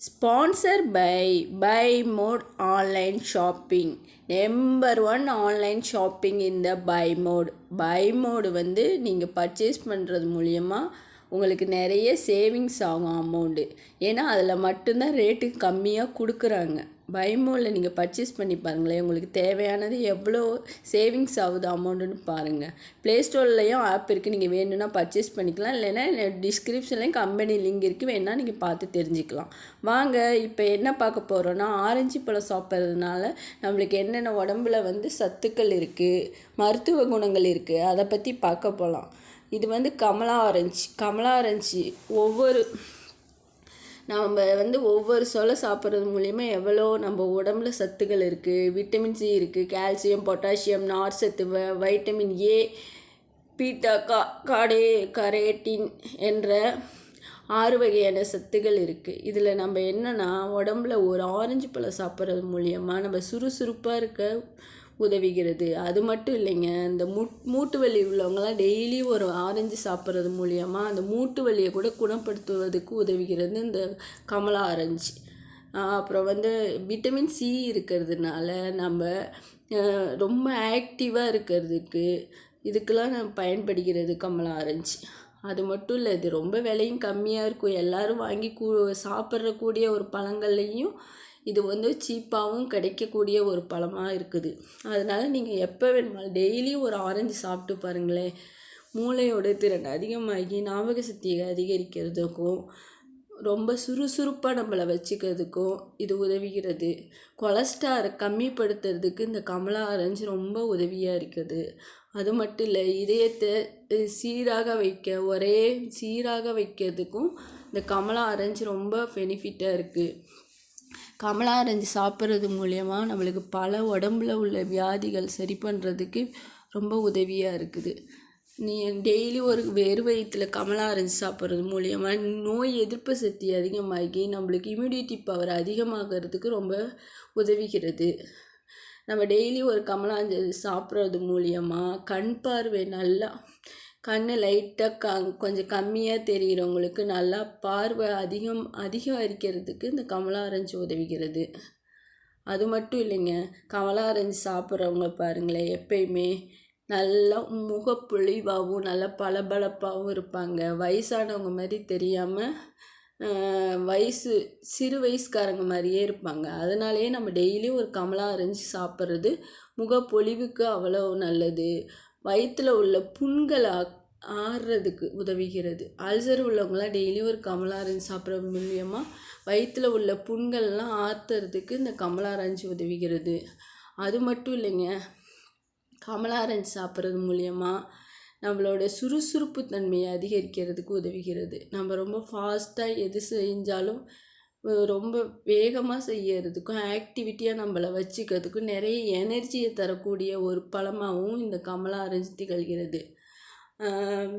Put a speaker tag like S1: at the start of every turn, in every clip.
S1: Sponsor by mode online shopping. Number 1 online shopping in the buy mode. Buy mode வந்து நீங்கள் purchase பண்ணுறது மூலிமா உங்களுக்கு நிறைய சேவிங்ஸ் ஆகும் அமௌண்ட்டு. ஏன்னா அதில் மட்டும்தான் ரேட்டு கம்மியாக கொடுக்குறாங்க. பை மோடில் நீங்கள் பர்ச்சேஸ் பண்ணி பாருங்களேன், உங்களுக்கு தேவையானது எவ்வளோ சேவிங்ஸ் ஆகுது அமௌண்ட்டுன்னு பாருங்கள். ப்ளே ஸ்டோர்லேயும் ஆப் இருக்குது, நீங்கள் வேணும்னா பர்ச்சேஸ் பண்ணிக்கலாம். இல்லைன்னா டிஸ்கிரிப்ஷன்லேயும் கம்பெனி லிங்க் இருக்குது, வேணால் நீங்கள் பார்த்து தெரிஞ்சுக்கலாம். வாங்க இப்போ என்ன பார்க்க போகிறோன்னா, ஆரஞ்சு பழம் சாப்பிட்றதுனால நம்மளுக்கு என்னென்ன உடம்புல வந்து சத்துக்கள் இருக்குது, மருத்துவ குணங்கள் இருக்குது, அதை பற்றி பார்க்க போகலாம். இது வந்து கமலா ஆரஞ்சு ஒவ்வொரு சொலை சாப்பிட்றது மூலிமா எவ்வளோ நம்ம உடம்புல சத்துக்கள் இருக்குது. விட்டமின் சி இருக்குது, கால்சியம், பொட்டாசியம், நார் சத்து, வைட்டமின் ஏ, பீட்டா கரேட்டின் என்ற 6 வகையான சத்துக்கள் இருக்குது. இதில் நம்ம என்னென்னா, உடம்புல ஒரு ஆரஞ்சு பழம் சாப்பிட்றது மூலிமா நம்ம சுறுசுறுப்பாக இருக்க உதவுகிறது. அது மட்டும் இல்லைங்க, இந்த மூட்டு வலி உள்ளவங்களாம் டெய்லி ஒரு ஆரஞ்சு சாப்பிட்றது மூலிமா அந்த மூட்டு வலியை கூட குணப்படுத்துவதற்கு உதவுகிறது இந்த கமலா ஆரஞ்சு. அப்புறம் வந்து விட்டமின் சி இருக்கிறதுனால நம்ம ரொம்ப ஆக்டிவாக இருக்கிறதுக்கு இதுக்கெல்லாம் பயன்படுகிறது கமலா ஆரஞ்சு. அது மட்டும் இல்லை, இது ரொம்ப விலையும் கம்மியாக இருக்கும். எல்லோரும் வாங்கி சாப்பிட்றக்கூடிய ஒரு பழங்கள்லேயும் இது வந்து சீப்பாகவும் கிடைக்கக்கூடிய ஒரு பழமாக இருக்குது. அதனால் நீங்கள் எப்போ வேணுமாலும் டெய்லி ஒரு ஆரஞ்சு சாப்பிட்டு பாருங்களேன். மூளையோட திறன் அதிகமாகி ஞாபக சக்தியை அதிகரிக்கிறதுக்கும் ரொம்ப சுறுசுறுப்பாக நம்மளை வச்சுக்கிறதுக்கும் இது உதவுகிறது. கொலஸ்ட்ராலை கம்மிப்படுத்துறதுக்கு இந்த கமலா ஆரஞ்சு ரொம்ப உதவியாக இருக்குது. அது மட்டும் இல்லை, இதயத்தை சீராக வைக்கிறதுக்கும் இந்த கமலா ஆரஞ்சு ரொம்ப பெனிஃபிட்டாக இருக்குது. கமலா ஆரஞ்சு சாப்பிட்றது மூலயமா நம்மளுக்கு பல உடம்புல உள்ள வியாதிகள் சரி பண்ணுறதுக்கு ரொம்ப உதவியாக இருக்குது. நீ டெய்லி ஒரு வெறு வயிற்றில் கமலா ஆரஞ்சு சாப்பிட்றது மூலயமா நோய் எதிர்ப்பு சக்தி அதிகமாகி நம்மளுக்கு இம்யூனிட்டி பவர் அதிகமாகிறதுக்கு ரொம்ப உதவுகிறது. நம்ம டெய்லி ஒரு கமலா ஆரஞ்சு சாப்பிட்றது மூலயமா கண் பார்வை நல்லா, கண் லைட்டாக கொஞ்சம் கம்மியாக தெரிகிறவங்களுக்கு நல்லா பார்வை அதிகரிக்கிறதுக்கு இந்த கமலா ஆரஞ்சு உதவுகிறது. அது மட்டும் இல்லைங்க, கமலா ஆரஞ்சு சாப்பிட்றவங்க பாருங்களேன், எப்பயுமே நல்லா முகப்பொழிவாகவும் நல்லா பளபளப்பாகவும் இருப்பாங்க. வயசானவங்க மாதிரி தெரியாமல் சிறு வயசுக்காரங்க மாதிரியே இருப்பாங்க. அதனாலேயே நம்ம டெய்லி ஒரு கமலா ஆரஞ்சு சாப்பிட்றது முகப்பொழிவுக்கு அவ்வளோ நல்லது. வயிற்றில் உள்ள புண்கள் ஆறுறதுக்கு உதவுகிறது. அல்சர் உள்ளவங்களாம் டெய்லி ஒரு கமலா ஆரஞ்சு சாப்பிட்றது மூலிமா வயிற்றில் உள்ள புண்கள்லாம் ஆற்றுறதுக்கு இந்த கமலா ஆரஞ்சு உதவுகிறது. அது மட்டும் இல்லைங்க, கமலா ஆரஞ்சு சாப்பிட்றது மூலிமா நம்மளோட சுறுசுறுப்பு தன்மையை அதிகரிக்கிறதுக்கு உதவுகிறது. நம்ம ரொம்ப ஃபாஸ்ட்டாக எது செஞ்சாலும் ரொம்ப வேகமாக செய்யறதுக்கும் ஆக்டிவிட்டியாக நம்மளை வச்சுக்கிறதுக்கும் நிறைய எனர்ஜியை தரக்கூடிய ஒரு பழமாகவும் இந்த கமலா ஆரஞ்சு திகழ்கிறது.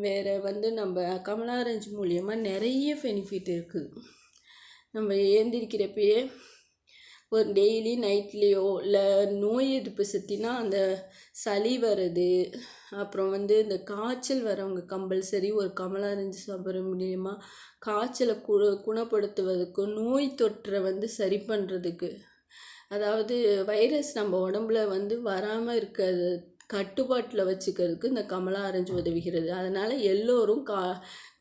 S1: வேறு வந்து நம்ம கமலா ஆரஞ்சு மூலிமா நிறைய பெனிஃபிட் இருக்குது. நம்ம ஏந்திரிக்கிறப்பயே ஒரு டெய்லி நைட்லேயோ இல்லை நோய் எதிர்ப்பு சக்தினா அந்த சளி வர்றது, அப்புறம் வந்து இந்த காய்ச்சல் வரவங்க கம்பல்சரி ஒரு கமலா ஆரஞ்சு சாப்பிட்ற மூலிமா காய்ச்சலை குணப்படுத்துவதற்கும் நோய் தொற்றை வந்து சரி பண்ணுறதுக்கு, அதாவது வைரஸ் நம்ம உடம்புல வந்து வராமல் இருக்கிறது கட்டுப்பாட்டில் வச்சுக்கிறதுக்கு இந்த கமலா ஆரஞ்சு உதவுகிறது. அதனால் எல்லோரும்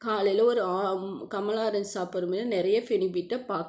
S1: காலையில் ஒரு கமலா ஆரஞ்சு சாப்பிட்ற மாதிரி நிறைய பெனிஃபிட்டை பார்க்க